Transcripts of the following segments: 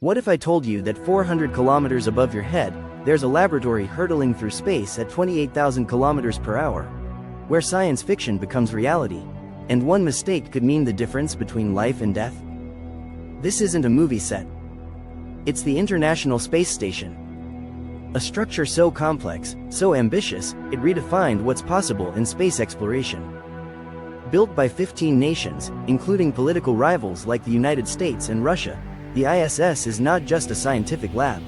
What if I told you that 400 kilometers above your head, there's a laboratory hurtling through space at 28,000 kilometers per hour, where science fiction becomes reality, and one mistake could mean the difference between life and death? This isn't a movie set. It's the International Space Station. A structure so complex, so ambitious, it redefined what's possible in space exploration. Built by 15 nations, including political rivals like the United States and Russia, the ISS is not just a scientific lab.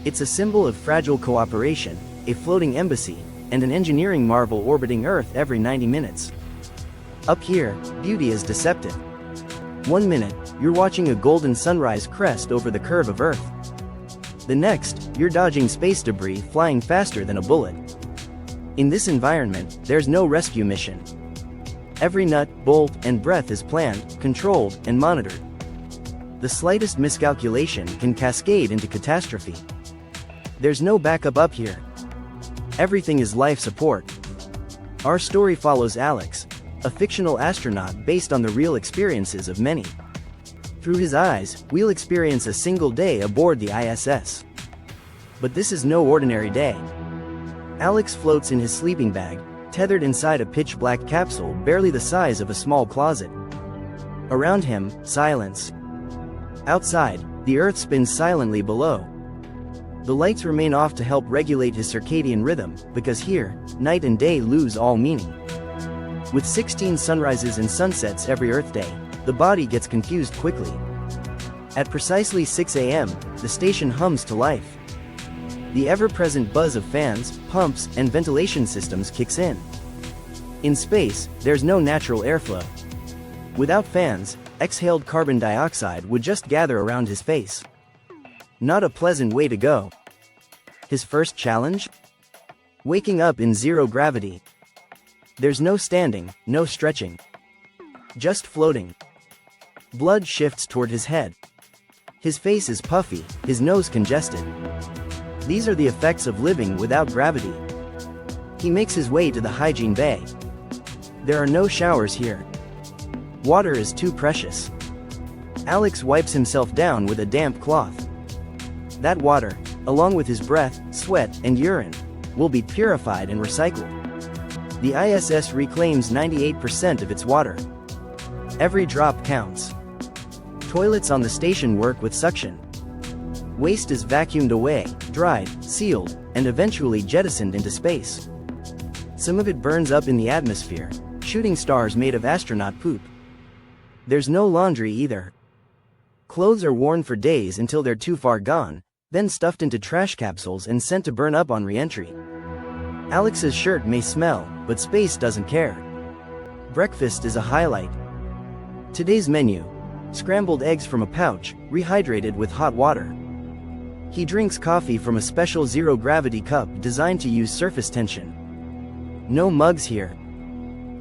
It's a symbol of fragile cooperation, a floating embassy, and an engineering marvel orbiting Earth every 90 minutes. Up here, beauty is deceptive. 1 minute, you're watching a golden sunrise crest over the curve of Earth. The next, you're dodging space debris flying faster than a bullet. In this environment, there's no rescue mission. Every nut, bolt, and breath is planned, controlled, and monitored. The slightest miscalculation can cascade into catastrophe. There's no backup up here. Everything is life support. Our story follows Alex, a fictional astronaut based on the real experiences of many. Through his eyes, we'll experience a single day aboard the ISS. But this is no ordinary day. Alex floats in his sleeping bag, tethered inside a pitch-black capsule barely the size of a small closet. Around him, silence. Outside, the Earth spins silently below. The lights remain off to help regulate his circadian rhythm, because here, night and day lose all meaning. With 16 sunrises and sunsets every Earth day, the body gets confused quickly. At precisely 6 a.m., the station hums to life. The ever-present buzz of fans, pumps, and ventilation systems kicks in. In space, there's no natural airflow. Without fans, exhaled carbon dioxide would just gather around his face. Not a pleasant way to go. His first challenge? Waking up in zero gravity. There's no standing, no stretching. Just floating. Blood shifts toward his head. His face is puffy, his nose congested. These are the effects of living without gravity. He makes his way to the hygiene bay. There are no showers here. Water is too precious. Alex wipes himself down with a damp cloth. That water, along with his breath, sweat, and urine, will be purified and recycled. The ISS reclaims 98% of its water. Every drop counts. Toilets on the station work with suction. Waste is vacuumed away, dried, sealed, and eventually jettisoned into space. Some of it burns up in the atmosphere, shooting stars made of astronaut poop. There's no laundry either. Clothes are worn for days until they're too far gone, then stuffed into trash capsules and sent to burn up on re-entry. Alex's shirt may smell, but space doesn't care. Breakfast is a highlight. Today's menu: scrambled eggs from a pouch, rehydrated with hot water. He drinks coffee from a special zero-gravity cup designed to use surface tension. No mugs here.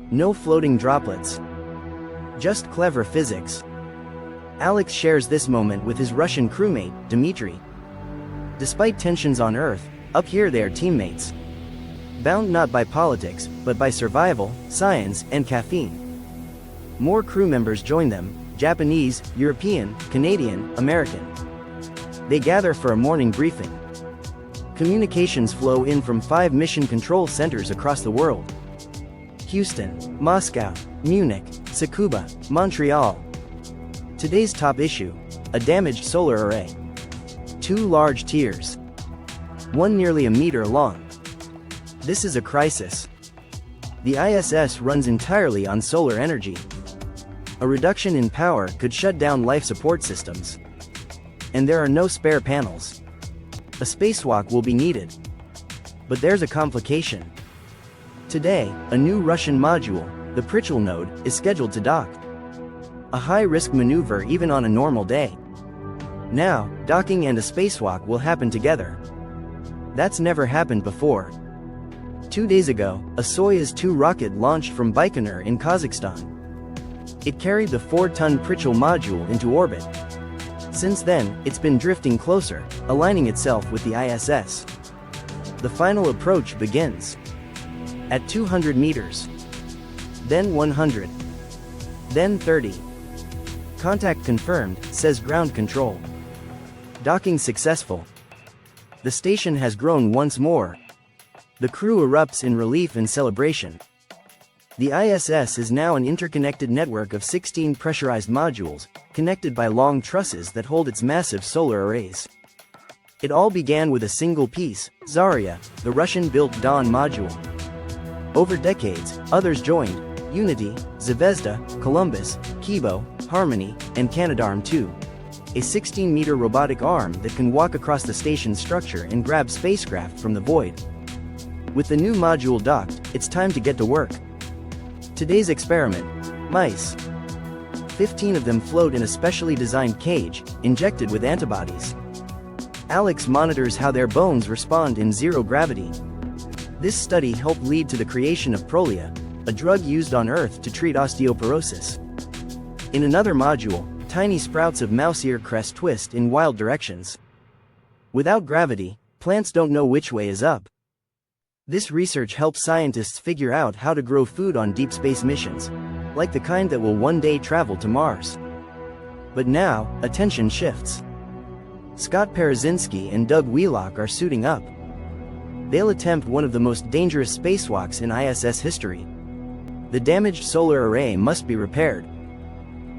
No floating droplets. Just clever physics. Alex shares this moment with his Russian crewmate, Dmitry. Despite tensions on Earth, up here they are teammates. Bound not by politics, but by survival, science, and caffeine. More crew members join them: Japanese, European, Canadian, American. They gather for a morning briefing. Communications flow in from 5 mission control centers across the world: Houston, Moscow, Munich, Tsukuba, Montreal. Today's top issue: a damaged solar array. 2 large tiers. One nearly a meter long. This is a crisis. The ISS runs entirely on solar energy. A reduction in power could shut down life support systems. And there are no spare panels. A spacewalk will be needed. But there's a complication. Today, a new Russian module, the Pritchel node, is scheduled to dock. A high-risk maneuver even on a normal day. Now, docking and a spacewalk will happen together. That's never happened before. 2 days ago, a Soyuz 2 rocket launched from Baikonur in Kazakhstan. It carried the 4-ton Pritchel module into orbit. Since then, it's been drifting closer, aligning itself with the ISS. The final approach begins. At 200 meters. Then 100. Then 30. Contact confirmed, says ground control. Docking successful. The station has grown once more. The crew erupts in relief and celebration. The ISS is now an interconnected network of 16 pressurized modules, connected by long trusses that hold its massive solar arrays. It all began with a single piece, Zarya, the Russian-built Dawn module. Over decades, others joined: Unity, Zvezda, Columbus, Kibo, Harmony, and Canadarm2. A 16-meter robotic arm that can walk across the station's structure and grab spacecraft from the void. With the new module docked, it's time to get to work. Today's experiment: mice. 15 of them float in a specially designed cage, injected with antibodies. Alex monitors how their bones respond in zero gravity. This study helped lead to the creation of Prolia, a drug used on Earth to treat osteoporosis. In another module, tiny sprouts of mouse ear crest twist in wild directions. Without gravity, plants don't know which way is up. This research helps scientists figure out how to grow food on deep space missions, like the kind that will one day travel to Mars. But now, attention shifts. Scott Parazynski and Doug Wheelock are suiting up. They'll attempt one of the most dangerous spacewalks in ISS history. The damaged solar array must be repaired.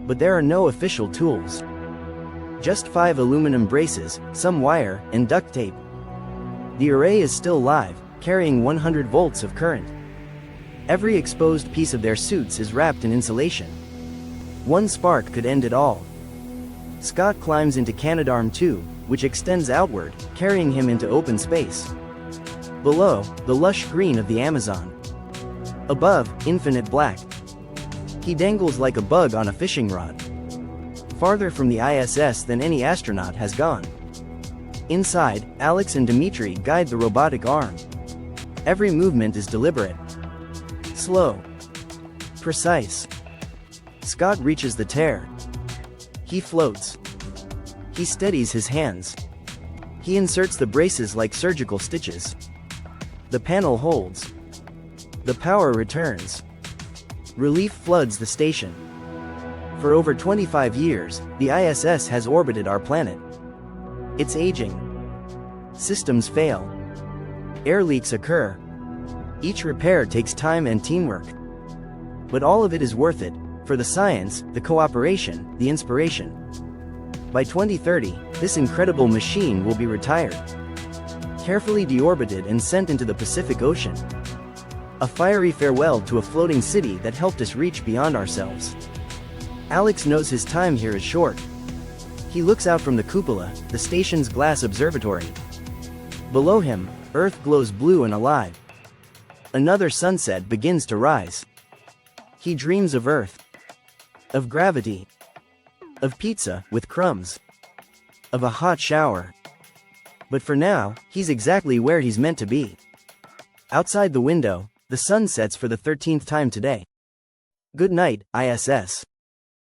But there are no official tools. Just 5 aluminum braces, some wire, and duct tape. The array is still live, carrying 100 volts of current. Every exposed piece of their suits is wrapped in insulation. One spark could end it all. Scott climbs into Canadarm2, which extends outward, carrying him into open space. Below, the lush green of the Amazon. Above, infinite black. He dangles like a bug on a fishing rod. Farther from the ISS than any astronaut has gone. Inside, Alex and Dmitry guide the robotic arm. Every movement is deliberate. Slow. Precise. Scott reaches the tear. He floats. He steadies his hands. He inserts the braces like surgical stitches. The panel holds. The power returns. Relief floods the station. For over 25 years, the ISS has orbited our planet. It's aging. Systems fail. Air leaks occur. Each repair takes time and teamwork. But all of it is worth it, for the science, the cooperation, the inspiration. By 2030, this incredible machine will be retired. Carefully deorbited and sent into the Pacific Ocean. A fiery farewell to a floating city that helped us reach beyond ourselves. Alex knows his time here is short. He looks out from the cupola, the station's glass observatory. Below him, Earth glows blue and alive. Another sunset begins to rise. He dreams of Earth. Of gravity. Of pizza with crumbs. Of a hot shower. But for now, he's exactly where he's meant to be. Outside the window, the sun sets for the 13th time today. Good night, ISS.